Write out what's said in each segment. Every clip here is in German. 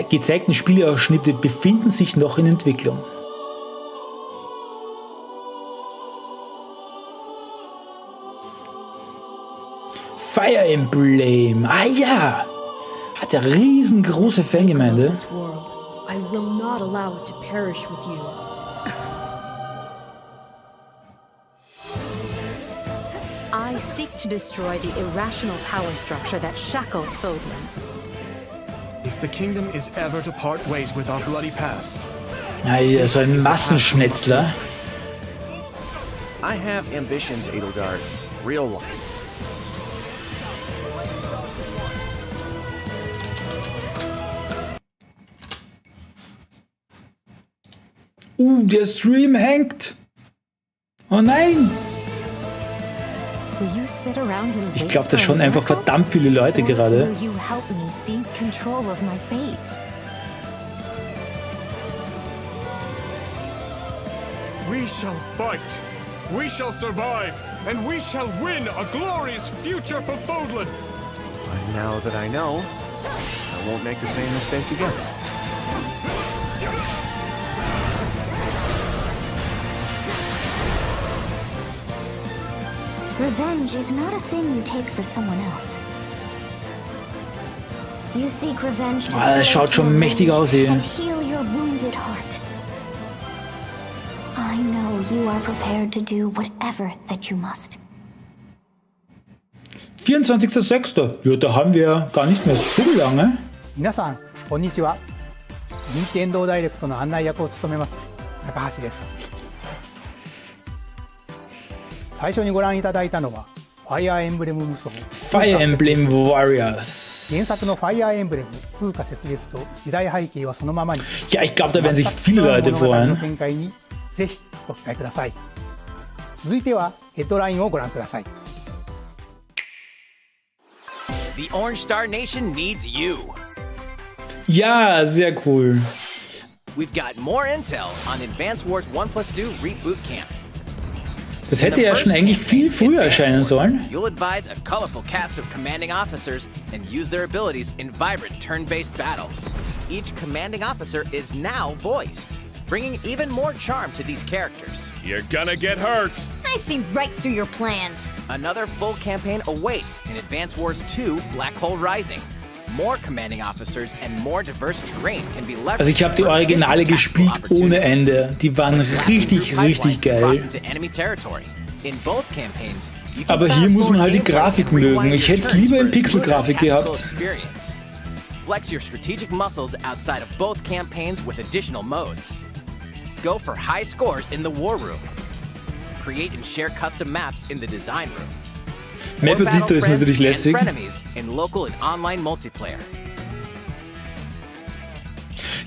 gezeigten Spieleausschnitte befinden sich noch in Entwicklung. Fire Emblem. Ah ja. Hat eine riesengroße Fangemeinde. I will not allow it to perish with you. I seek to destroy the irrational power structure that shackles Fodlan. If the kingdom is ever to part ways with our bloody past. Ah ja, so ein Massenschnetzler. I have ambitions, Edelgard. Real ones. Der Stream hängt. Oh nein. Ich glaube, da schauen einfach verdammt viele Leute gerade. We shall fight. We shall survive. And we shall win a glorious future for Fodlan. And now that I know, I won't make the same mistake again. Revenge is not a thing you take for someone else. You seek revenge to Das schaut schon mächtig aus hier. and heal your wounded heart. I know you are prepared to do whatever that you must. 24.06. Ja, da haben wir gar nicht mehr so lange. 皆さんこんにちは。任天堂ダイレクトの案内役を務めます高橋です。最初にご覧いただいたのはファイアーエンブレム無双 Fire Emblem Warriors. 原作のファイアーエンブレム風化雪月と時代背景はそのままに Ja, ich glaube, da werden sich viele Leute 物語の freuen. 展開にぜひご期待ください。続いてはヘッドラインをご覧ください。 The Orange Star Nation needs you. Ja, sehr cool. We've got more intel on Advance Wars 1+2 Reboot Camp. Das hätte ja schon eigentlich viel früher erscheinen sollen. You'll advise a colorful cast of commanding officers and use their abilities in vibrant turn-based battles. Each commanding officer is now voiced, bringing even more charm to these characters. You're gonna get hurt. I see right through your plans. Another full campaign awaits in Advance Wars 2 Black Hole Rising. More commanding officers and more diverse terrain can be leveraged. Also ich habe die Originale gespielt ohne Ende. Die waren richtig, richtig geil. Aber hier muss man halt die Grafik mögen. Ich hätte es lieber in Pixelgrafik gehabt. Flex your strategic muscles outside of both campaigns with additional modes. Go for high scores in the War Room. Create and share custom maps in the Design Room. Map Editor ist natürlich lästig.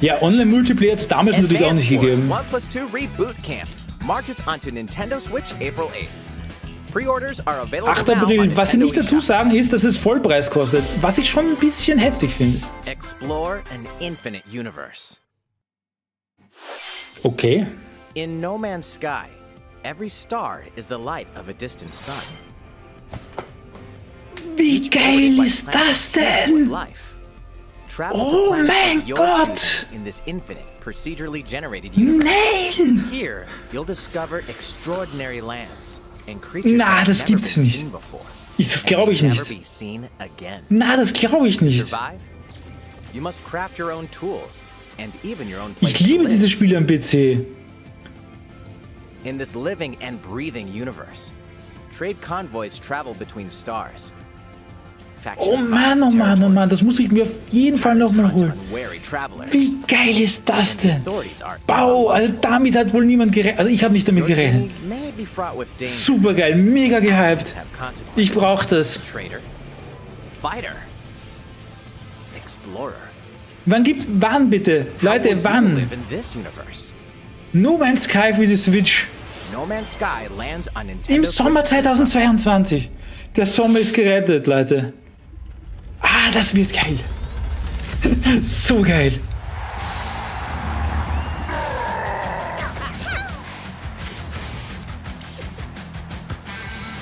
Ja, Online-Multiplayer hat es damals natürlich auch nicht gegeben. 1+2 Reboot Camp marches onto Nintendo Switch April 8th. Pre-orders are available 8. now April. on Was sie nicht Nintendo dazu eShop. sagen, ist, dass es Vollpreis kostet. Was ich schon ein bisschen heftig finde. Explore an infinite universe. Okay. In No Man's Sky, every star is the light of a distant sun. Wie geil ist das denn? Oh mein Gott! Nein! Here, you'll discover extraordinary lands and Na, das gibt's nicht. Das glaube ich nicht. Na, das glaube ich nicht. Ich liebe diese Spiele am PC. In this living and breathing universe, trade convoys travel between stars. Oh Mann, oh Mann, oh Mann, das muss ich mir auf jeden Fall nochmal holen. Wie geil ist das denn? Bau, also damit hat wohl niemand gerechnet. Also ich habe nicht damit gerechnet. Super geil, mega gehypt. Ich brauche das. Wann bitte? Leute, wann? No Man's Sky für die Switch. Im Sommer 2022. Der Sommer ist gerettet, Leute. Ah, das wird geil. So geil.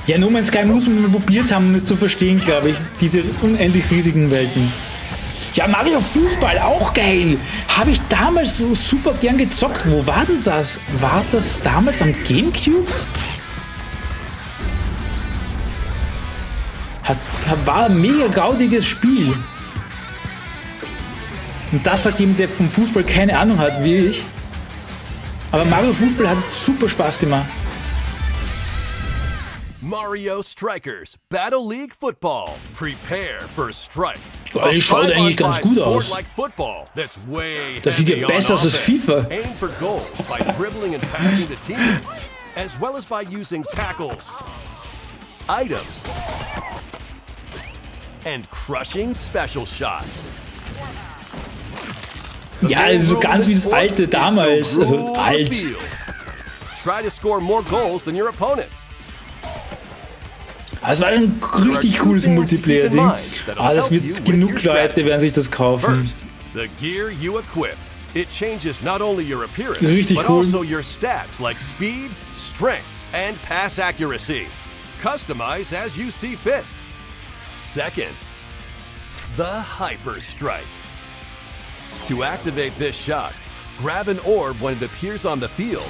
Ja, No Man's Sky muss man mal probiert haben, um es zu verstehen, glaube ich. Diese unendlich riesigen Welten. Ja, Mario Fußball, auch geil. Habe ich damals so super gern gezockt. Wo war denn das? War das damals am Gamecube? War ein mega gaudiges Spiel. Und das sagt jemand, der vom Fußball keine Ahnung hat, wie ich. Aber Mario Fußball hat super Spaß gemacht. Mario Strikers Battle League Football. Prepare for Strike. Das schaut eigentlich ganz gut aus. Das sieht ja besser aus als FIFA. Aim for goals by dribbling and passing to teammates, as well as by using tackles, items, and crushing special shots. Ja, also ganz wie das alte damals. Also alt. Try to score more goals than your opponents. Das war ein richtig cooles Multiplayer-Ding. Das wird genug Leute werden sich das kaufen. Richtig cool. Speed, strength, and pass accuracy. Customize as you see fit. Second, the Hyper Strike. To activate this shot, grab an orb when it appears on the field.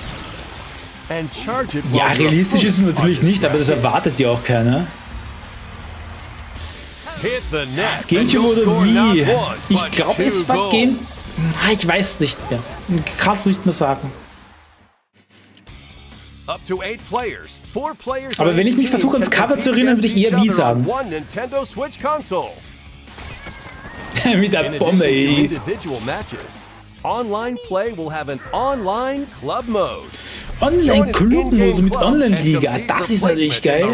And charge it. Ja, realistisch ist es natürlich nicht, aber das erwartet ja auch keiner. Gamecube oder wie? Ich glaube, es war Game... Ich weiß nicht mehr. Ich kann es nicht mehr sagen. Aber wenn ich mich versuche, ans Cover zu erinnern, würde ich eher wie sagen. Mit der Bombe, ey. Online play will have an online club mode. Online-Club-Mode mit Online-Liga, das ist natürlich geil.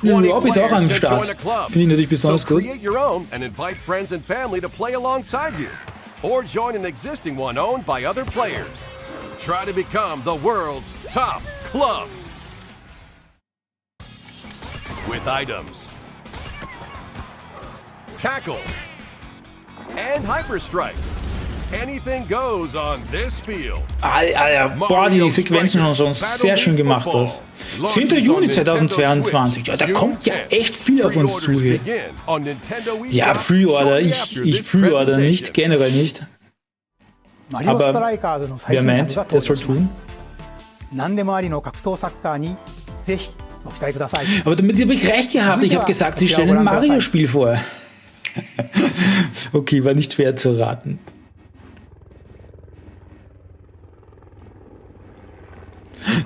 Rob ist auch am Start. Finde ich natürlich besonders gut. Or join an existing one owned by other players. Try to become the world's top club. With items, tackles, and hyper strikes. Anything goes on this field. Boah, die Sequenzen haben schon sehr schön gemacht. Das. 10. Juni 2022. Ja, da kommt ja echt viel auf uns zu hier. Ja, Pre-Order. Ich Pre-Order nicht, generell nicht. Aber wer meint, der soll tun? Aber damit habe ich recht gehabt. Ich habe gesagt, sie stellen ein Mario-Spiel vor. Okay, war nicht fair zu raten.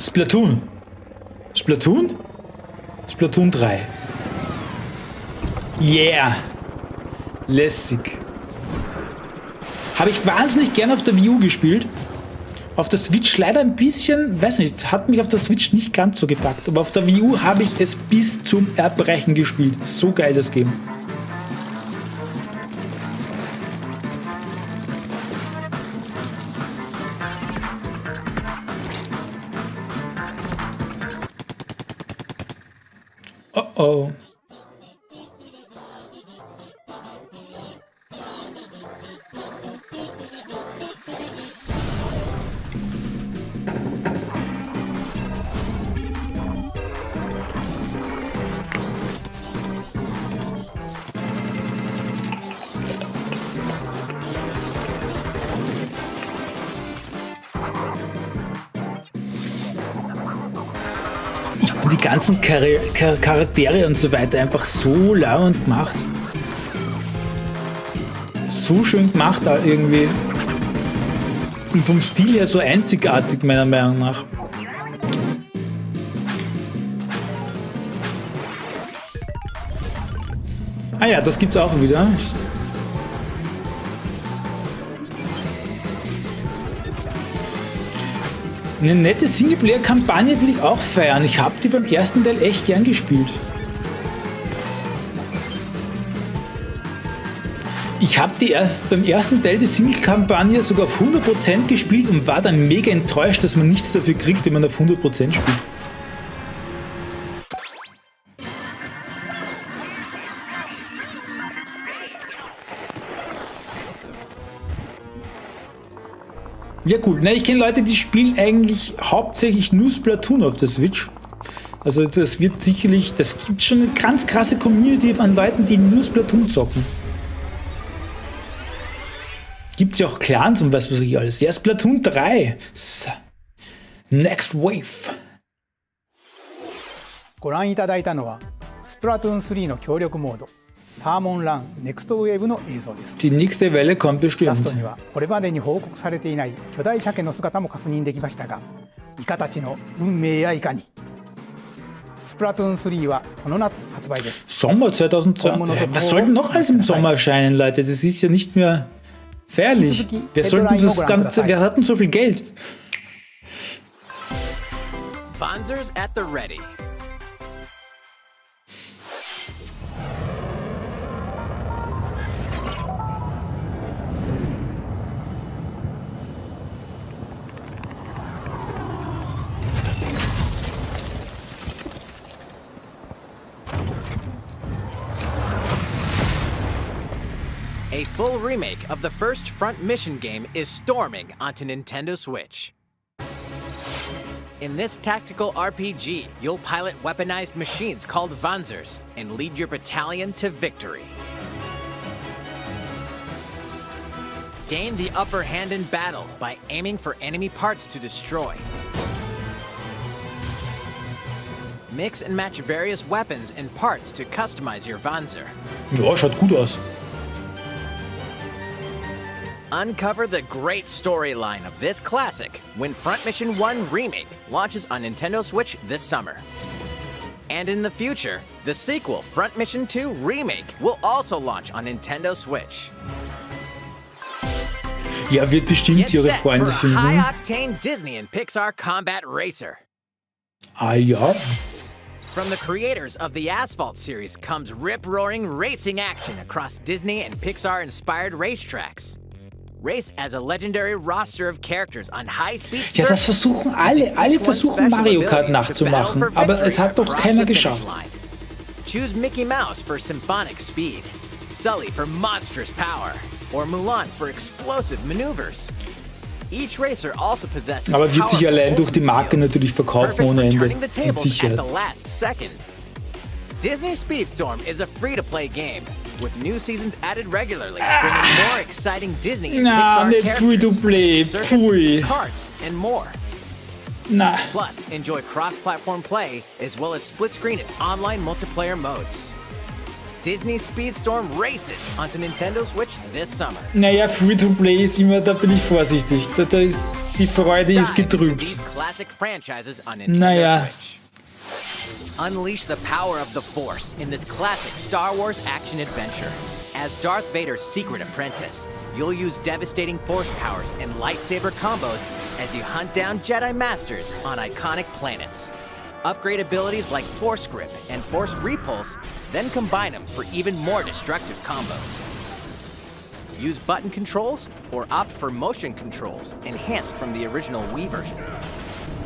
Splatoon. Splatoon? Splatoon 3. Yeah. Lässig. Habe ich wahnsinnig gerne auf der Wii U gespielt. Auf der Switch leider ein bisschen, weiß nicht, hat mich auf der Switch nicht ganz so gepackt. Aber auf der Wii U habe ich es bis zum Erbrechen gespielt. So geil das Game. Oh. Die ganzen Charaktere und so weiter einfach so lauernd gemacht. So schön gemacht da irgendwie. Und vom Stil her so einzigartig meiner Meinung nach. Ah ja, das gibt's auch wieder. Eine nette Singleplayer-Kampagne will ich auch feiern. Ich habe die beim ersten Teil echt gern gespielt. Ich habe beim ersten Teil die Single-Kampagne sogar auf 100% gespielt und war dann mega enttäuscht, dass man nichts dafür kriegt, wenn man auf 100% spielt. Ja gut, ich kenne Leute, die spielen eigentlich hauptsächlich nur Splatoon auf der Switch. Also das gibt schon eine ganz krasse Community an Leuten, die nur Splatoon zocken. Gibt's ja auch Clans und was weiß ich alles. Ja, Splatoon 3. Next Wave. ご覧いただいたのはスプラトゥーン3の協力モードサーモンランネクストウェーブの映像です。 Die nächste Welle kommt ラスト bestimmt. にはこれまでに報告されていない巨大鮭の姿も確認できましたがイカたちの運命やいかに。スプラトゥーン3はこの夏発売です。 Sommer 2020. Was soll denn noch alles im Sommer erscheinen, Leute? Das ist ja nicht mehr fährlich. Wer hat denn so viel Geld? Bonzers at the ready. A full remake of the first Front Mission game is storming onto Nintendo Switch. In this tactical RPG, you'll pilot weaponized machines called Panzers and lead your battalion to victory. Gain the upper hand in battle by aiming for enemy parts to destroy. Mix and match various weapons and parts to customize your Panzer. Ja, schaut gut aus. Uncover the great storyline of this classic when Front Mission 1 Remake launches on Nintendo Switch this summer. And in the future, the sequel, Front Mission 2 Remake, will also launch on Nintendo Switch. Ja, wird bestimmt Get ihre set for Freunde a finden. high-octane Disney and Pixar combat racer. Ah ja. From the creators of the Asphalt series comes rip-roaring racing action across Disney and Pixar-inspired racetracks. Race as a legendary roster of characters on high-speed Ja, das versuchen alle. Alle versuchen Mario Kart nachzumachen, aber es hat doch keiner geschafft. Choose Mickey Mouse for symphonic speed, Sully for monstrous power, or Mulan for explosive maneuvers. Each racer also possesses Aber wird sich allein durch die Marke skills, natürlich verkaufen perfect ohne for Ende. turning the Mit tables at Sicherheit. the last second. Disney Speedstorm is a free-to-play game with new seasons added regularly, bringing more exciting Disney and Na, Pixar nicht characters, free-to-play. circuits, Pfui. karts, and more. Na, Plus, enjoy cross-platform play as well as split-screen and online multiplayer modes. Disney Speedstorm races onto Nintendo Switch this summer. naja, Free-to-Play ist immer, da bin ich vorsichtig. Da ist, die Freude ist Dive into getrübt. these classic franchises on Nintendo Naja. Switch. Unleash the power of the Force in this classic Star Wars action-adventure. As Darth Vader's secret apprentice, you'll use devastating Force powers and lightsaber combos as you hunt down Jedi Masters on iconic planets. Upgrade abilities like Force Grip and Force Repulse, then combine them for even more destructive combos. Use button controls or opt for motion controls enhanced from the original Wii version.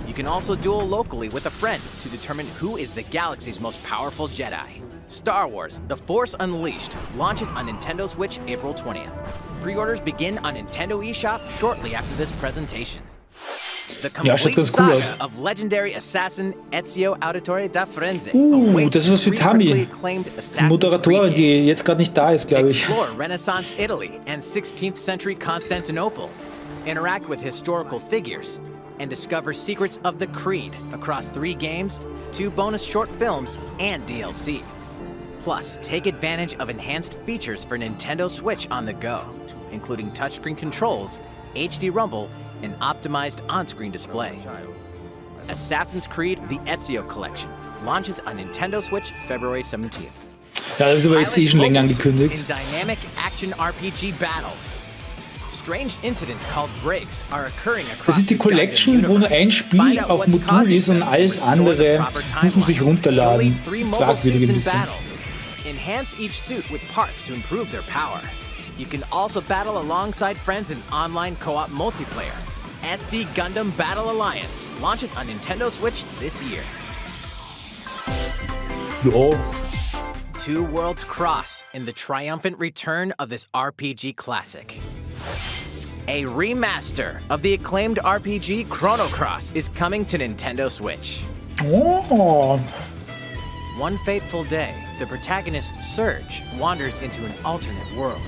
You can also duel locally with a friend to determine who is the galaxy's most powerful Jedi. Star Wars: The Force Unleashed launches on Nintendo Switch April 20th. Pre-orders begin on Nintendo eShop shortly after this presentation. The Ja, schaut complete ganz cool aus. saga of legendary assassin Ezio Auditore da Firenze Das ist was für three Tami. critically acclaimed Assassin's Moderatorin, Creed die games. jetzt gerade nicht da ist, glaube ich. Explore Renaissance Italy and 16th century Constantinople. Interact with historical figures and discover secrets of the Creed across 3 games, 2 bonus short films, and DLC. Plus, take advantage of enhanced features for Nintendo Switch on the go, including touchscreen controls, HD Rumble, and optimized on-screen display. Assassin's Creed: The Ezio Collection launches on Nintendo Switch February 17th. Ja, das ist aber jetzt eh schon länger angekündigt. In dynamic action RPG battles. Strange incidents called breaks are occurring across Das ist die the Gundam Collection, wo nur ein universe. Spiel Find out auf what's Modul causing ist und them, alles restore the andere proper muss man sich timeline. runterladen. You'll lead 3 mobile Fragwürdig suits ein in bisschen. battle. Enhance each suit with parts to improve their power. You can also battle alongside friends in online co-op multiplayer. SD Gundam Battle Alliance launches on Nintendo Switch this year. Ja, 2 worlds cross in the triumphant return of this RPG classic. A remaster of the acclaimed RPG Chrono Cross is coming to Nintendo Switch. oh, One fateful day, the protagonist Surge wanders into an alternate world.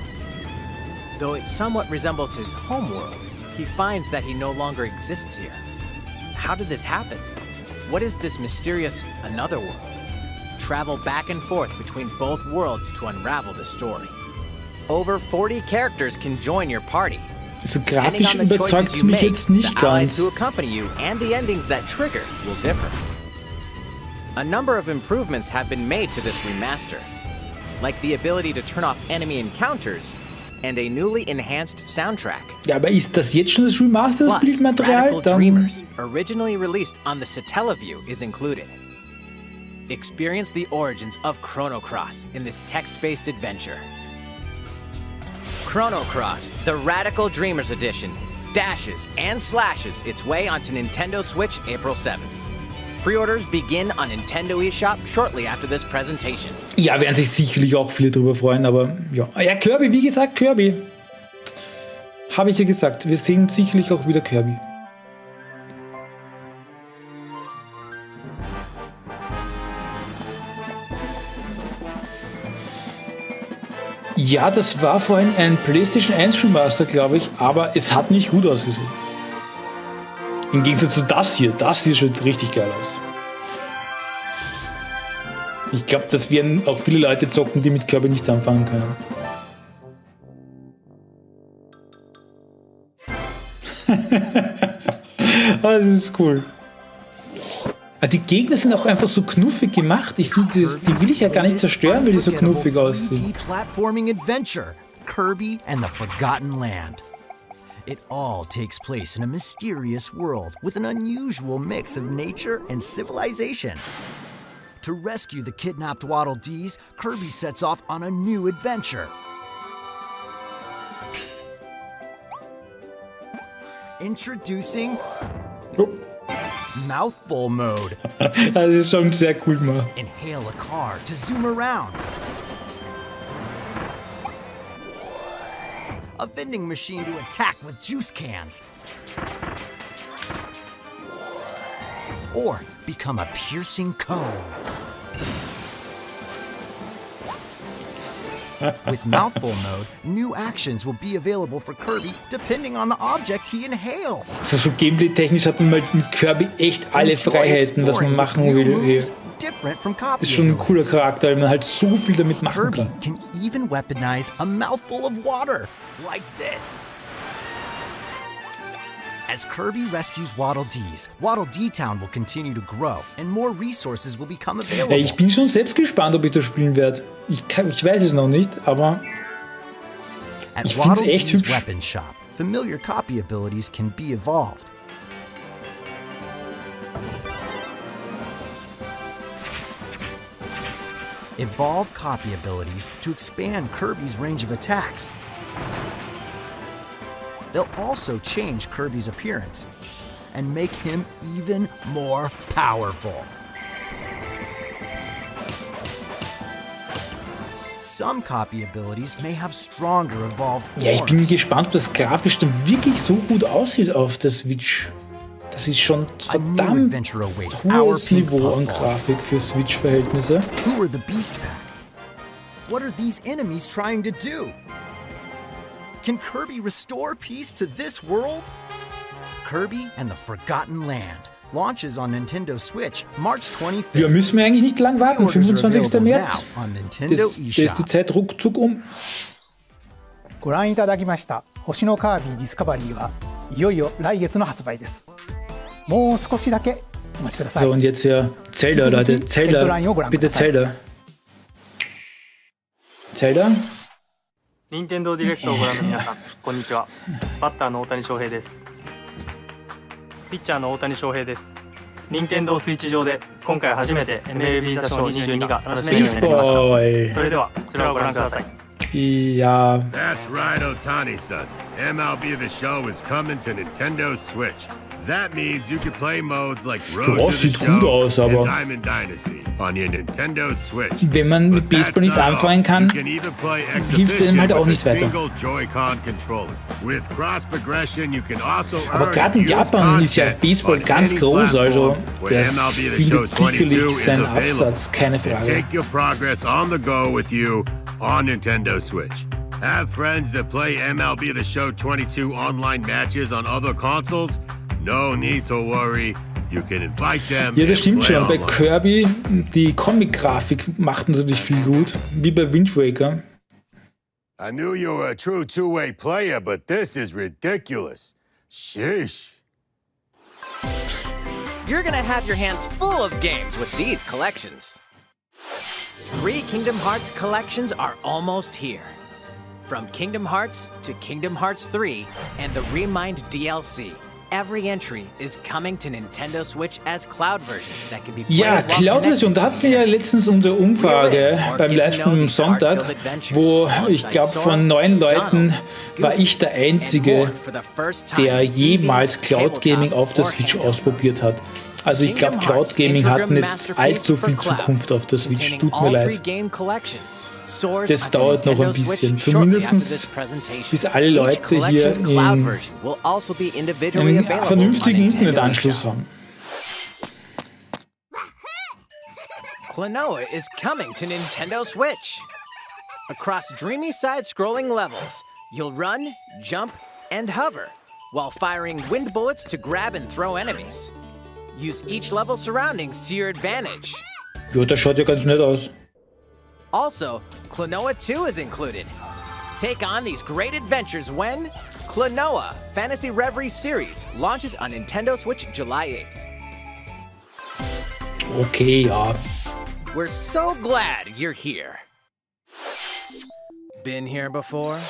Though it somewhat resembles his homeworld, he finds that he no longer exists here. How did this happen? What is this mysterious another world? Travel back and forth between both worlds to unravel the story. Over 40 characters can join your party. Also grafisch überzeugt es mich jetzt nicht ganz. To accompany you and the endings that trigger will differ. A number of improvements have been made to this remaster, like the ability to turn off enemy encounters and a newly enhanced soundtrack. Ja, aber ist das jetzt schon das Remaster, das Plus, Bildmaterial? Radical Dreamers, originally released on the Satellaview, is included. Experience the origins of Chrono Cross in this text-based adventure. Chrono Cross, the Radical Dreamers Edition, dashes and slashes its way onto Nintendo Switch April 7th. Pre-orders begin on Nintendo eShop shortly after this presentation. Ja, werden sich sicherlich auch viele drüber freuen, aber ja. Ja, Kirby, wie gesagt, Kirby. Habe ich ja gesagt, wir sehen sicherlich auch wieder Kirby. Ja, das war vorhin ein PlayStation 1 Remaster, glaube ich, aber es hat nicht gut ausgesehen. Im Gegensatz zu das hier schaut richtig geil aus. Ich glaube, das werden auch viele Leute zocken, die mit Kirby nichts anfangen können. Das ist cool. Die Gegner sind auch einfach so knuffig gemacht. Ich finde, die will ich ja gar nicht zerstören, weil die so knuffig aussehen. Platforming adventure, Kirby and the Forgotten Land. It all takes place in a mysterious world with an unusual mix of nature and civilization. To rescue the kidnapped Waddle Dees, Kirby sets off on a new adventure. Introducing Mouthful Mode. Das ist schon sehr cool gemacht. Inhale a car to zoom around. A vending machine to attack with juice cans. Or become a piercing cone. With Mouthful Mode, new actions will be available for Kirby depending on the object he inhales. Also so gameplay-technisch hat man mal mit Kirby echt alle Freiheiten, was man machen will. Ist schon ein cooler Charakter, weil man halt so viel damit machen kann. Kirby can even weaponize a mouthful of water, like this. As Kirby rescues Waddle Dees, Waddle Dee Town will continue to grow and more resources will become available. Ich bin schon selbst gespannt, ob ich das spielen werde. Ich weiß es noch nicht, aber ich finde es echt hübsch. Weapon Shop, familiar copy abilities can be evolved. Evolve copy abilities to expand Kirby's range of attacks. They'll also change Kirby's appearance and make him even more powerful. Some copy abilities may have stronger evolved forms. Ja, ich bin gespannt, ob das grafisch dann wirklich so gut aussieht auf der Switch. Das ist schon verdammt hohes Niveau an Grafik für Switch-Verhältnisse. Who are the Beast Pack? What are these enemies trying to do? Can Kirby restore peace to this world? Kirby and the Forgotten Land launches on Nintendo Switch March 25th. Ja, müssen wir eigentlich nicht lang warten. 25. März. Da ist die Zeit ruckzuck um. ご覧いただきました星のカービィディスカバリーはいよいよ来月の発売です。もう少しだけお待ちください。So, und jetzt hier Zelda, Leute. Zelda. Bitte Zelda. Zelda? 任天堂ディレクトをご覧の皆さん、こんにちは。バッターの大谷翔平です。ピッチャーの大谷翔平です。任天堂スイッチ上で今回初めて MLB 打賞22が楽しめるようになりました。それではこちらをご覧ください。Ja. That's right, Otani-san. MLB The Show is coming to Nintendo Switch. That means you can play modes like Road to the Show and Diamond Dynasty on your Nintendo Switch. Wenn man mit Baseball nichts anfangen kann, hilft es einem halt auch nicht weiter. Aber gerade in Japan ist ja Baseball ganz groß, also das findet sicherlich seinen Absatz, keine Frage. Take your progress on the go with you on Nintendo Switch. Have friends that play MLB The Show 22 online matches on other consoles? No need to worry. You can invite them. Ja, das stimmt schon. Bei online. Kirby, die Comic-Grafik macht natürlich viel gut. Wie bei Wind Waker. I knew you were a true two-way player, but this is ridiculous. Sheesh. You're gonna have your hands full of games with these collections. 3 Kingdom Hearts collections are almost here. From Kingdom Hearts to Kingdom Hearts 3 and the Remind DLC. Every entry is coming to Nintendo Switch as Cloud version that can be played Ja, while Cloud-Version, da hatten wir ja letztens unsere Umfrage beim Livestream am Sonntag, wo ich glaube von 9 Leuten war ich der Einzige, der jemals Cloud Gaming auf der Switch ausprobiert hat. Also ich glaube, Cloud Gaming hat nicht allzu viel Zukunft auf der Switch, tut mir leid. Das dauert noch ein bisschen, zumindest bis alle Leute hier einen vernünftigen Internetanschluss haben. Klonoa is coming to Nintendo Switch. Across dreamy side-scrolling levels, you'll run, jump, and hover, while firing wind bullets to grab and throw enemies. Use each level's surroundings to your advantage. Ja, das schaut ja ganz nett aus. Also, Klonoa 2 is included. Take on these great adventures when Klonoa Fantasy Reverie Series launches on Nintendo Switch July 8th. Okay, ja. We're so glad you're here. Been here before?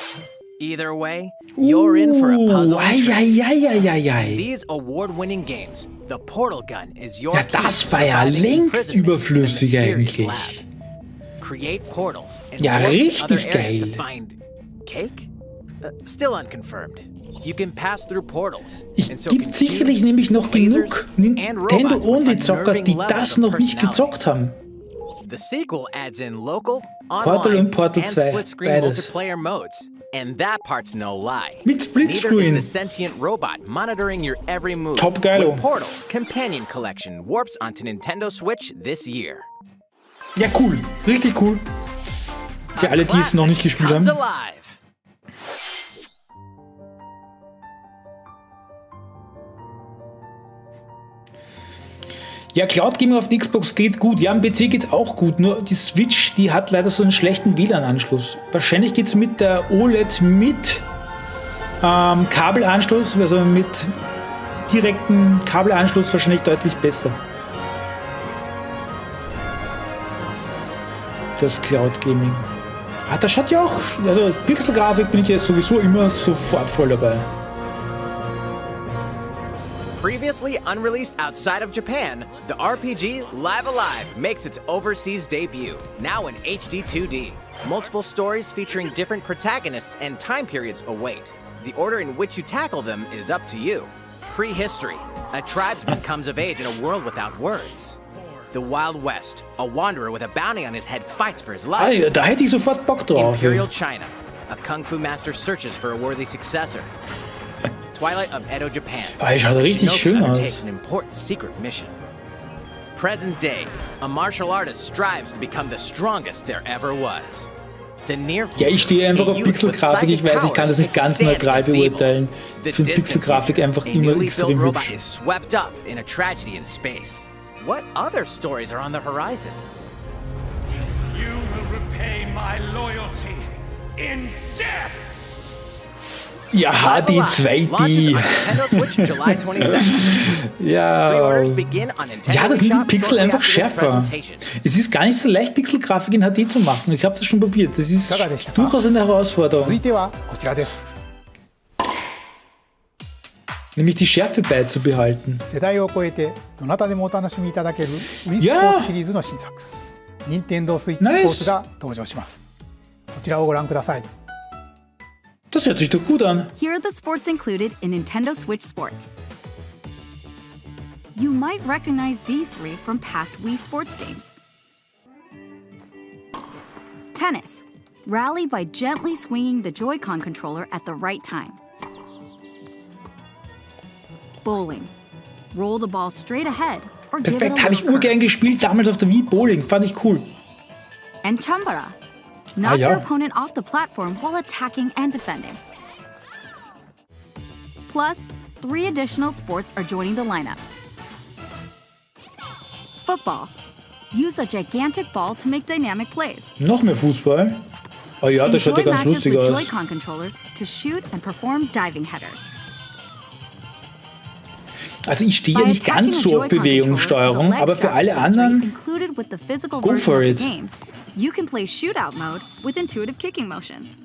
Either way, you're in for a puzzle. These award-winning games, the Portal Gun is your Ja, das war ja längst überflüssig eigentlich. Create portals and Ja, warp to richtig other areas to geil. find cake? Still unconfirmed. You can pass through portals. Es and so gibt can sicherlich cubes, nämlich noch genug lasers, and robots with Nintendo-Only-Zocker, unnerving die levels das of noch nicht personality. gezockt haben. The sequel adds in local, Portal online, und Portal and 2, split-screen beides. multiplayer modes. And that part's no lie. Mit Splitscreen. Neither is the sentient robot monitoring your every move. Top geilo. With Portal Companion Collection warps onto Nintendo Switch this year. Ja, cool. Richtig cool. Für alle, die es noch nicht gespielt Comes haben. alive. Ja, Cloud Gaming auf der Xbox geht gut. Ja, am PC geht's auch gut. Nur die Switch, die hat leider so einen schlechten WLAN-Anschluss. Wahrscheinlich geht's mit der OLED mit Kabelanschluss, also mit direktem Kabelanschluss wahrscheinlich deutlich besser. Das Cloud Gaming. Ah, das schaut ja auch. Also Pixelgrafik bin ich jetzt sowieso immer sofort voll dabei. Previously unreleased outside of Japan, the RPG Live Alive makes its overseas debut, now in HD 2D. Multiple stories featuring different protagonists and time periods await. The order in which you tackle them is up to you. Prehistory. A tribesman comes of age in a world without words. The Wild West. A wanderer with a bounty on his head fights for his life. Ah, ja, da hätte ich sofort Bock drauf. Imperial China. A kung fu master searches for a worthy successor. Twilight of Edo, Japan. Ah, schaut richtig schön undertakes aus. an important secret mission. Present day. A martial artist strives to become the strongest there ever was. The near Ja, ich stehe einfach auf Pixelgrafik. Ich weiß, ich kann das nicht ganz neutral beurteilen. Ich finde Pixelgrafik einfach immer extrem hübsch. Is swept up in a tragedy in space. What other stories are on the horizon? You will repay my loyalty in death. Ja, HD 2D. Ja. Ja, das sind die Pixel einfach schärfer. Es ist gar nicht so leicht, Pixelgrafik in HD zu machen. Ich habe das schon probiert. Das ist durchaus eine Herausforderung. Nämlich die Schärfe beizubehalten. 世代を超えてどなたでもお楽しみいただける Wii スポーツシリーズの新作、任天堂スイッチスポーツが登場します。こちらをご覧ください。 Das hört sich doch gut an. Here are the sports included in Nintendo Switch Sports. You might recognize these 3 from past Wii Sports games. Tennis. Rally by gently swinging the Joy-Con controller at the right time. Bowling. Roll the ball straight ahead or give it a Perfekt, habe ich little urgern gespielt, damals auf der Wii Bowling. Fand ich cool. And Chambara. Knock ja. your opponent off the platform while attacking and defending. Plus, 3 additional sports are joining the lineup. Football. Use a gigantic ball to make dynamic plays. Noch mehr Fußball? Oh ja, das schaut ja Enjoy ganz matches lustig with aus. Joy-Con controllers to shoot and perform diving headers. Also ich stehe ja nicht ganz so auf Bewegungssteuerung, aber für alle anderen, go for it. You can play shootout mode with intuitive kicking motions.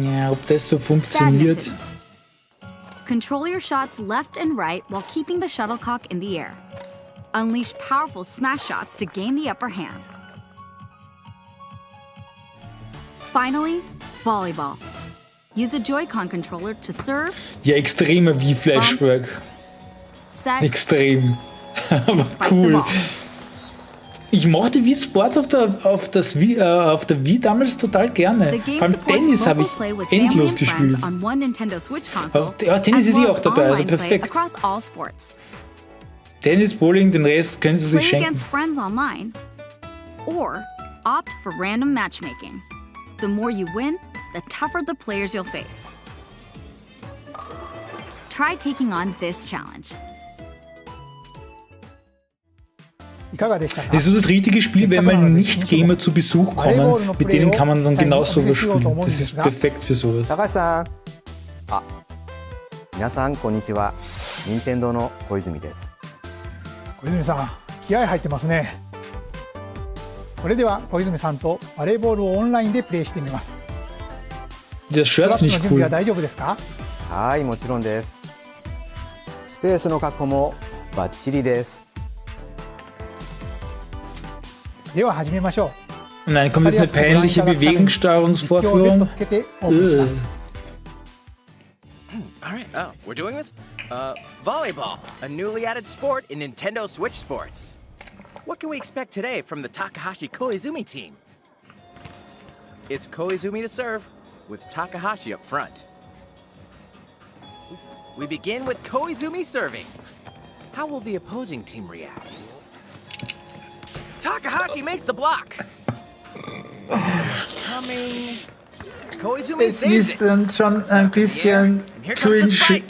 Ja, ob das so funktioniert. Control your shots left and right while keeping the shuttlecock in the air. Unleash powerful smash shots to gain the upper hand. Finally, volleyball. Use a Joy-Con controller to serve. Ja, extremer wie Flashback. Set, extrem. Aber cool. Ich mochte Wii Sports auf der Wii damals total gerne. Vor allem Tennis habe ich endlos gespielt. Ja, Tennis ist auch dabei, also perfekt. Tennis, Bowling, den Rest können Sie sich schenken. Or opt for random matchmaking. The more you win, the tougher the players you'll face. Try taking on this challenge. Das ist so das richtige Spiel, wenn mal Nicht-Gamer zu Besuch kommen. Mit denen kann man dann genau sowas spielen. Das ist perfekt für sowas. 皆さんこんにちは。任天堂の小泉です。小泉さん、気合入ってますね。それでは小泉さんとバレーボールをオンラインでプレイしてみます。Das Shirt finde ich 準備は大丈夫ですか？はい、もちろんです。スペースの確保もバッチリです。では始めましょう。 Nein, kommt jetzt eine peinliche Bewegungssteuerungsvorführung? Alright, oh, we're doing this? Volleyball, a newly added sport in Nintendo Switch sports. What can we expect today from the Takahashi Koizumi team? It's Koizumi to serve, with Takahashi up front. We begin with Koizumi serving. How will the opposing team react? Takahashi makes the block. Coming. Koizumi Es ist dann schon ein bisschen cringy.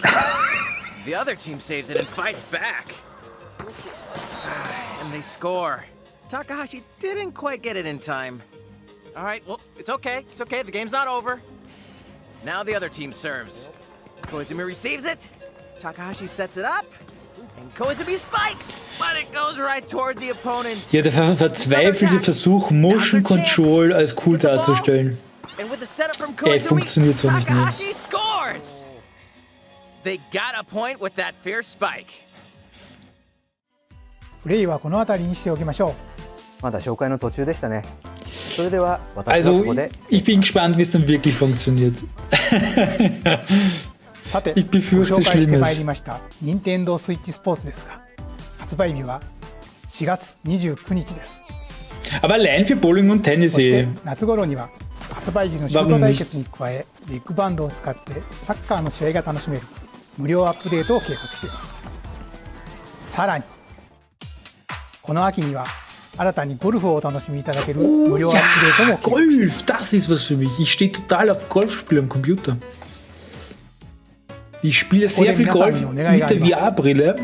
The other team saves it and fights back. And they score. Takahashi didn't quite get it in time. All right, well, it's okay. It's okay. The game's not over. Now the other team serves. Koizumi receives it. Takahashi sets it up. And Koizumi spikes, but it goes right toward the opponent. Ja, der verzweifelte Versuch, Motion Control als cool darzustellen. Funktioniert so nicht. Takahashi scores. They got a point with that fierce spike. プレイはこの辺りにしておきましょう。まだ紹介の途中でしたね。それでは私は Also, ここで。ich bin gespannt, wie es dann wirklich funktioniert. さて、 Ich ご befürchte 紹介してまいり Schlimmes. ました任天堂スイッチスポーツですが、発売日は4月29日です。 Aber allein für Bowling und Tennis そして eh. 夏頃には発売時のシュート対決に加え、ビッグバンドを使ってサッカーの試合が楽しめる無料アップデートを計画しています。さらにこの秋には新たにゴルフをお楽しみいただける Oh 無料アップデートも ja, Golf, das ist was für mich. Ich stehe total auf Golfspiele am Computer. Ich spiele sehr viel Golf mit der VR-Brille.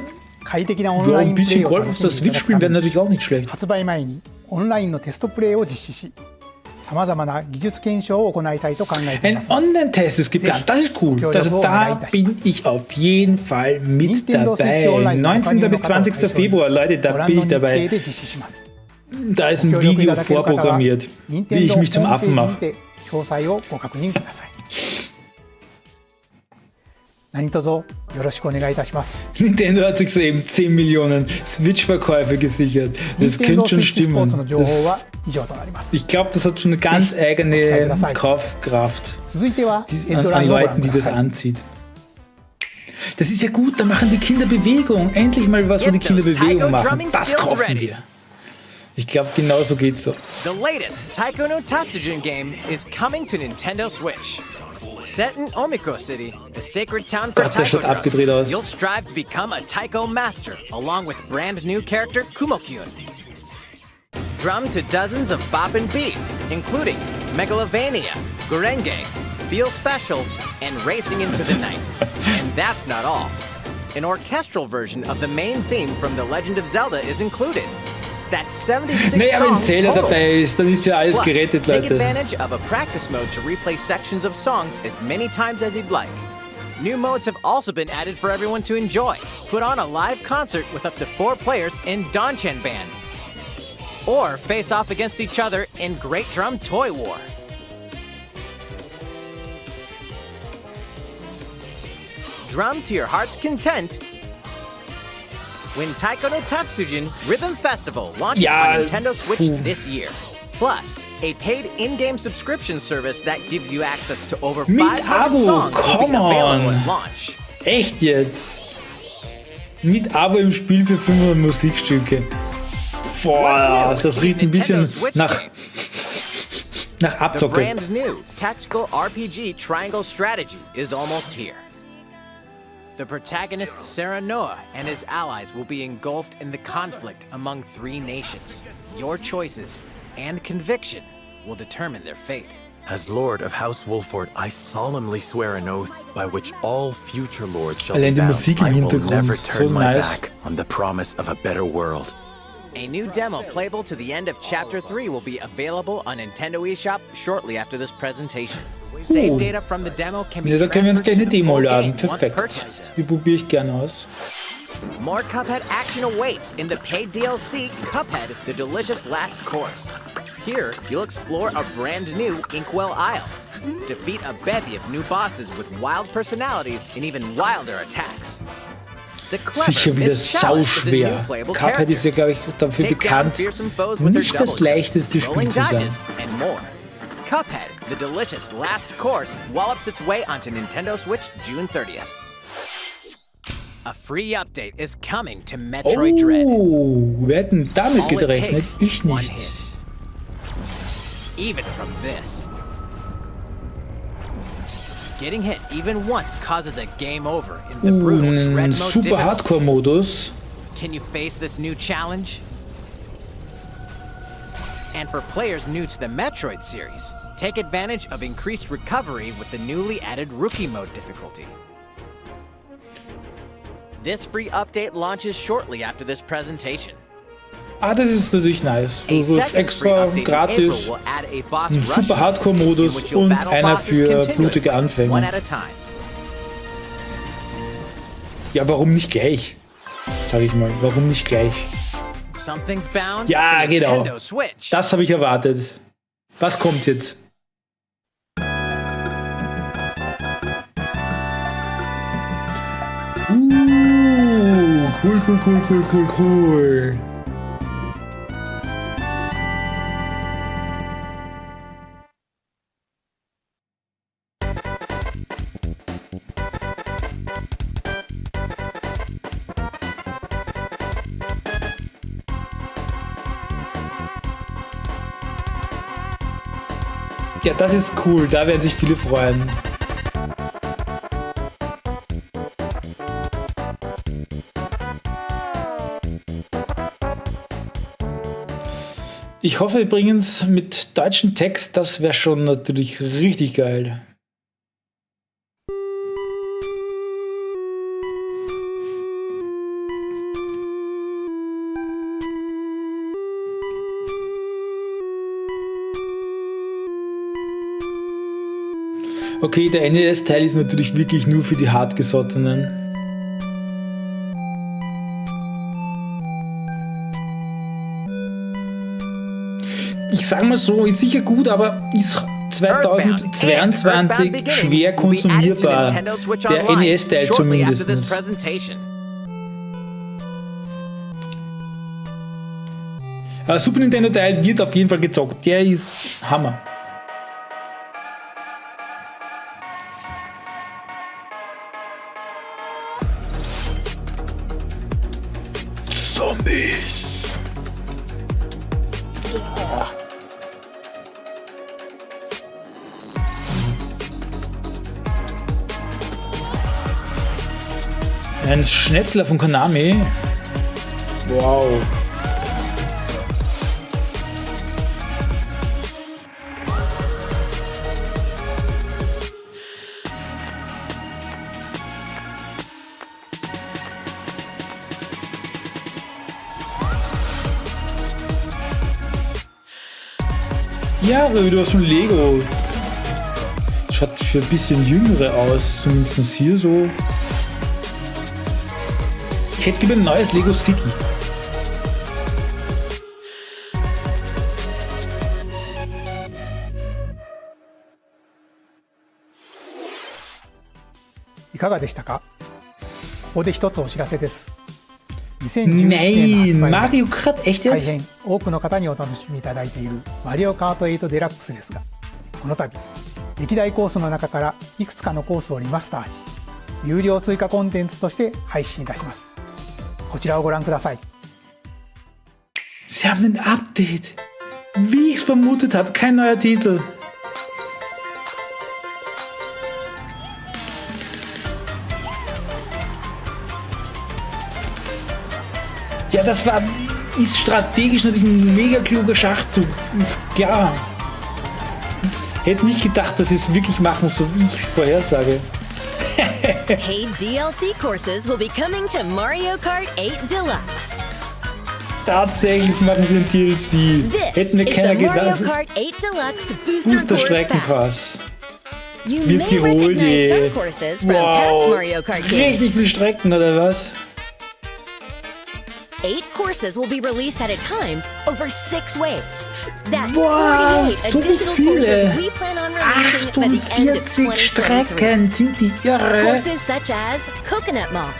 快適なオン Ja, ライ ein ンプレ bisschen イを Golf 楽 auf しん der でいただ Switch くた spielen め wäre に natürlich auch nicht schlecht. 発売前にオンラインのテストプレイを実施し、さまざまな技術検証を行いたいと考えていま Ein す。 Online-Test ist geplant, das ist cool. Also da bin ich auf jeden Fall mit dabei. 19. bis 20. Februar, Leute, da bin ich dabei. Da ist ein Video vorprogrammiert, wie ich mich zum Affen mache. 詳細をご確認ください。何卒よろしくお願いいたします。 Nintendo hat sich soeben 10 Millionen Switch-Verkäufe gesichert. Das könnte schon stimmen. Ich glaube, das hat schon eine ganz eigene Kaufkraft an Leuten, die das anzieht. Das ist ja gut, da machen die Kinder Bewegung. Endlich mal was, wo die Kinder Bewegung machen. Das kaufen wir. Ich glaube, genau so geht's so. The latest Taiko no Tatsujin game is coming to Nintendo Switch. Set in Omiko City, the sacred town for Gott, der schaut taiko abgedreht aus. drums, you'll strive to become a taiko master, along with brand new character Kumo-kyun. Drum to dozens of bop and beats, including Megalovania, Gurenge, Feel Special, and Racing into the Night. And that's not all. An orchestral version of the main theme from The Legend of Zelda is included. That's 76 Naja, wenn songs Zelda total. dabei ist, dann ist ja alles Plus, gerettet, take Leute. advantage of a practice mode to replay sections of songs as many times as you'd like. New modes have also been added for everyone to enjoy. Put on a live concert with up to 4 players in Donchen Band. Or face off against each other in Great Drum Toy War. Drum to your heart's content when Taiko no Tatsujin Rhythm Festival launches on Nintendo Switch this year. Plus, a paid in-game subscription service that gives you access to over 500 songs will be available at launch. Echt jetzt? Mit Abo im Spiel für 500 Musikstücke. Boah, das riecht ein bisschen nach The Abzocke. brand new tactical RPG Triangle Strategy is almost here. The protagonist Sarah Noah and his allies will be engulfed in the conflict among 3 nations. Your choices and conviction will determine their fate. As Lord of House Wolford, I solemnly swear an oath by which all future lords shall Allein be die bound. Musik im I will Hintergrund, never so turn my nice. back on the promise of a better world. A new demo playable to the end of Chapter 3 will be available on Nintendo eShop shortly after this presentation. Save data from the demo can be Ja, da können wir uns gleich transferred eine to the Demo full laden. game once Perfekt. purchased. Die probiere ich gerne aus. More Cuphead action awaits in the paid DLC Cuphead, The Delicious Last Course. Here, you'll explore a brand new Inkwell Isle. Defeat a bevy of new bosses with wild personalities and even wilder attacks. The clever Sicher wieder Miss Chalice is a new sauschwer. playable Cuphead ist ja, glaube ich, dafür Take down bekannt, fearsome foes with their nicht das double leichteste jumps, Spiel rolling zu sein. dodges, and more. Cuphead, The Delicious Last Course, wallops its way onto Nintendo Switch June 30th. A free update is coming to Metroid Dread. Oh, wer hat denn damit All it gerechnet? takes Ich is one nicht. hit. Even from this. Getting hit even once causes a game over in the brutal Dread Ein mode super difficulty. Hardcore-Modus. Can you face this new challenge? And for players new to the Metroid series, take advantage of increased recovery with the newly added Rookie Mode difficulty. This free update launches shortly after this presentation. Ah, das ist natürlich nice. A So ist second free extra update in gratis. April will add a boss Ein rush super mode, in Hardcore-Modus which you'll und battle einer bosses für continuously, blutige one Anfänger. at a time. Ja, warum nicht gleich? Sag ich mal, warum nicht gleich? Something's bound Ja, for genau. Nintendo Switch. Das habe ich erwartet. Was kommt jetzt? Cool. Ja, das ist cool, da werden sich viele freuen. Ich hoffe übrigens mit deutschem Text, das wäre schon natürlich richtig geil. Okay, der NES-Teil ist natürlich wirklich nur für die Hartgesottenen. Ich sag mal so, ist sicher gut, aber ist 2022 schwer konsumierbar. Der NES-Teil zumindest. Super Nintendo-Teil wird auf jeden Fall gezockt. Der ist Hammer. Zombies. Ein Schnetzler von Konami. Wow. Ja, aber wieder was von Lego. Schaut für ein bisschen jüngere aus, zumindest hier so. Ich hätte lieber ein neues Lego City. I kaga deshita ka? ここで一つお知らせです。2017年の発売で大変多くの方にお楽しみいただいているマリオカート8デラックスですが、この度歴代コースの中からいくつかのコースをリマスターし、有料追加コンテンツとして配信いたします。こちらをご覧ください。Sie haben ein Update. Wie ich es vermutet habe, kein neuer Titel. Ja, das ist strategisch natürlich ein mega kluger Schachzug, ist klar. Hätte nicht gedacht, dass sie es wirklich machen, so wie ich vorhersage. Paid DLC courses will be coming to Mario Kart 8 Deluxe. Tatsächlich machen sie ein DLC. Hätten wir keiner gedacht. Kart 8 Deluxe Booster Streckenpass. You Wird geholt, ey. Wow. Richtig viele Strecken, oder was? 8 courses will be released at a time over 6 waves. That's Wow, 48 so additional viele. courses we plan on releasing by the end of 48 2023. Strecken, sind die irre. Courses such as Coconut Mall,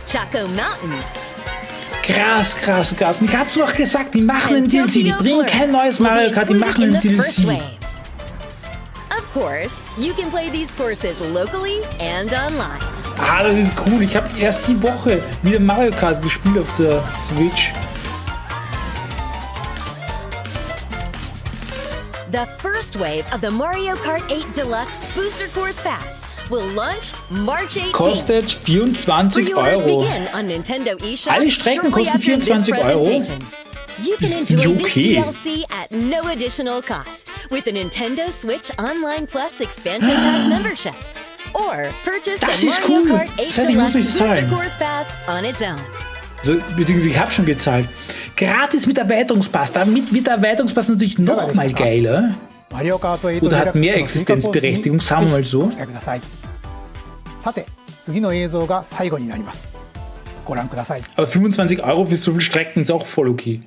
Choco Mountain, Krass, krass, krass. Und ich hab's doch gesagt, die machen ein DLC. Die bringen kein neues Mario Kart, die machen ein DLC. Of course, you can play these courses locally and online. Ah, das ist cool. Ich habe erst die Woche wieder Mario Kart gespielt auf der Switch. The first wave of the Mario Kart 8 Deluxe Booster Course Pass will launch March 18th. Kostet 24 Euro. Alle Strecken kosten 24 Euro. You can Ist enjoy nicht okay. this DLC at no additional cost with a Nintendo Switch Online Plus Expansion Pack membership. Or purchase Das the ist Mario cool. Kart 8 Das heißt, ich muss Deluxe nicht Booster zahlen. Course Pass on its own. Also, beziehungsweise ich habe schon gezahlt. Gratis mit Erweiterungspass. Damit wird der Erweiterungspass natürlich noch mal geiler. Oder hat mehr Existenzberechtigung, sagen wir mal so. さて、次の映像が最後になります。ご覧ください。 Aber 25 Euro für so viele Strecken ist auch voll okay.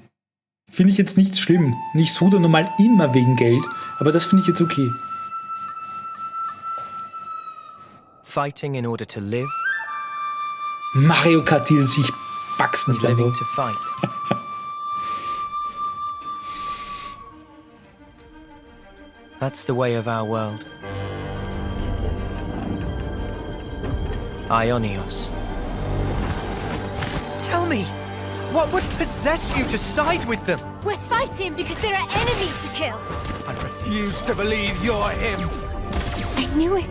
Finde ich jetzt nichts schlimm. Und ich suche normal immer wegen Geld. Aber das finde ich jetzt okay. Fighting in order to live. Mario Kart DLC, ich pack's nicht Living einfach. to fight. That's the way of our world. Ionios. Tell me, what would possess you to side with them? We're fighting because there are enemies to kill. I refuse to believe you're him. I knew it.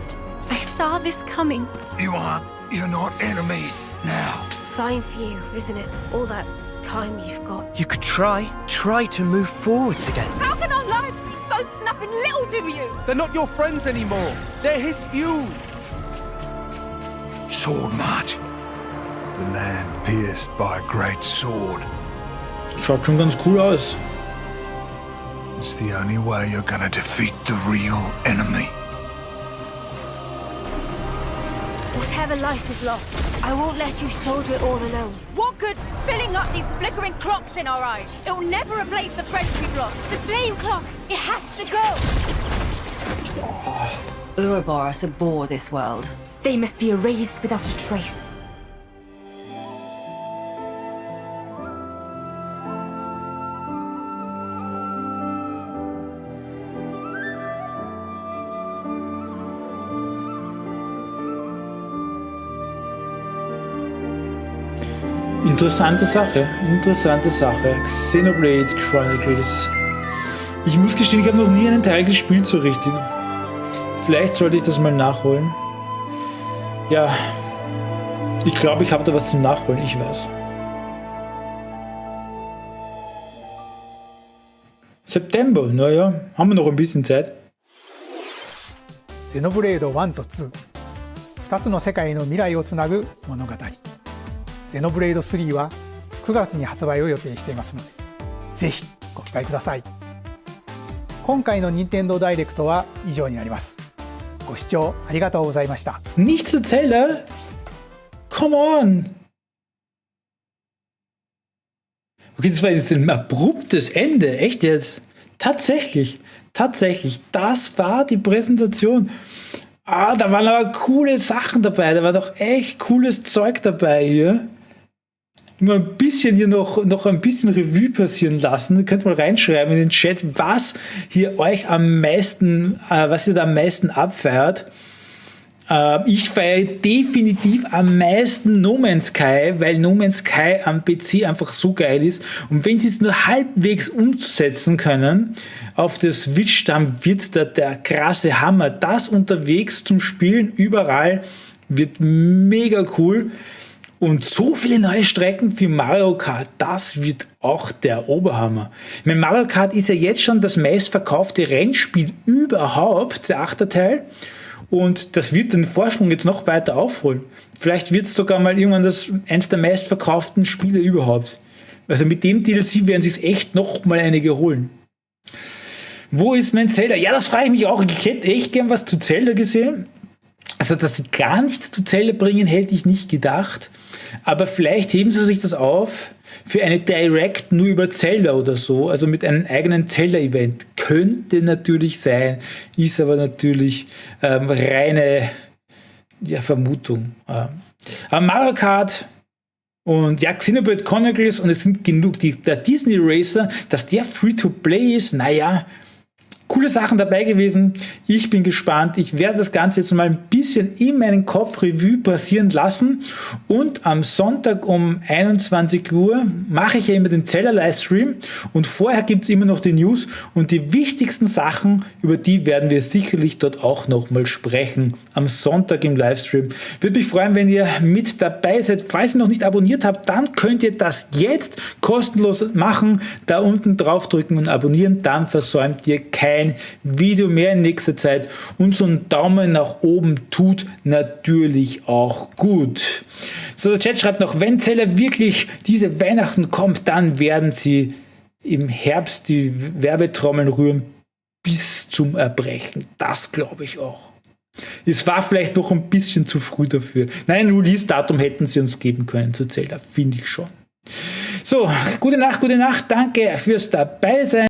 I saw this coming. You're not enemies now. Fine for you, isn't it? All that time you've got. You could try to move forwards again. How can our lives be so snuffing little to you? They're not your friends anymore. They're his fuel. Sword march. The land pierced by a great sword. Schaut schon ganz cool aus. It's the only way you're gonna defeat the real enemy. Whatever life is lost, I won't let you shoulder it all alone. What good filling up these flickering clocks in our eyes? It will never replace the friends we've lost. The flame clock, it has to go. Ouroboros abhor this world. They must be erased without a trace. Interessante Sache, interessante Sache. Xenoblade Chronicles. Ich muss gestehen, ich habe noch nie einen Teil gespielt so richtig. Vielleicht sollte ich das mal nachholen. Ja, ich glaube, ich habe da was zum Nachholen, ich weiß. September, naja, haben wir noch ein bisschen Zeit. Xenoblade 1と2、2つの世界の未来をつなぐ物語。Xenoblade 3は9月に発売を予定していますので、ぜひご期待ください。今回の任天堂ダイレクトは以上になります。ご視聴ありがとうございました。Nichts zu Zelda? Come on! Okay, das war jetzt ein abruptes Ende. Echt jetzt? Tatsächlich. Das war die Präsentation. Da waren aber coole Sachen dabei. Da war doch echt cooles Zeug dabei hier. Nur ein bisschen hier noch ein bisschen Revue passieren lassen. Ihr könnt mal reinschreiben in den Chat, was hier euch was ihr da am meisten abfeiert. Ich feiere definitiv am meisten No Man's Sky, weil No Man's Sky am PC einfach so geil ist. Und wenn sie es nur halbwegs umsetzen können auf der Switch, dann wird da der krasse Hammer. Das unterwegs zum Spielen überall wird mega cool. Und so viele neue Strecken für Mario Kart, das wird auch der Oberhammer. Ich meine, Mario Kart ist ja jetzt schon das meistverkaufte Rennspiel überhaupt, der 8. Teil. Und das wird den Vorsprung jetzt noch weiter aufholen. Vielleicht wird es sogar mal irgendwann eins der meistverkauften Spiele überhaupt. Also mit dem DLC werden sie es echt noch mal einige holen. Wo ist mein Zelda? Ja, das frage ich mich auch. Ich hätte echt gern was zu Zelda gesehen. Also, dass sie gar nichts zu Zelda bringen, hätte ich nicht gedacht. Aber vielleicht heben sie sich das auf für eine Direct nur über Zelda oder so. Also mit einem eigenen Zelda-Event. Könnte natürlich sein. Ist aber natürlich reine Vermutung. Aber Mario Kart und ja, Xenoblade Chronicles und es sind genug. Der Disney Racer, dass der Free-to-Play ist, naja, coole Sachen dabei gewesen. Ich bin gespannt. Ich werde das Ganze jetzt mal ein bisschen in meinen Kopf Revue passieren lassen. Und am Sonntag um 21 Uhr mache ich ja immer den Zelda-Livestream. Und vorher gibt es immer noch die News. Und die wichtigsten Sachen, über die werden wir sicherlich dort auch nochmal sprechen. Am Sonntag im Livestream. Würde mich freuen, wenn ihr mit dabei seid. Falls ihr noch nicht abonniert habt, dann könnt ihr das jetzt kostenlos machen. Da unten draufdrücken und abonnieren. Dann versäumt ihr kein Video mehr in nächster Zeit und so ein Daumen nach oben tut natürlich auch gut. So, der Chat schreibt noch, wenn Zelda wirklich diese Weihnachten kommt, dann werden sie im Herbst die Werbetrommeln rühren bis zum Erbrechen. Das glaube ich auch. Es war vielleicht noch ein bisschen zu früh dafür. Nein, ein Release-Datum hätten sie uns geben können zu Zelda, finde ich schon. So, gute Nacht, danke fürs Dabeisein.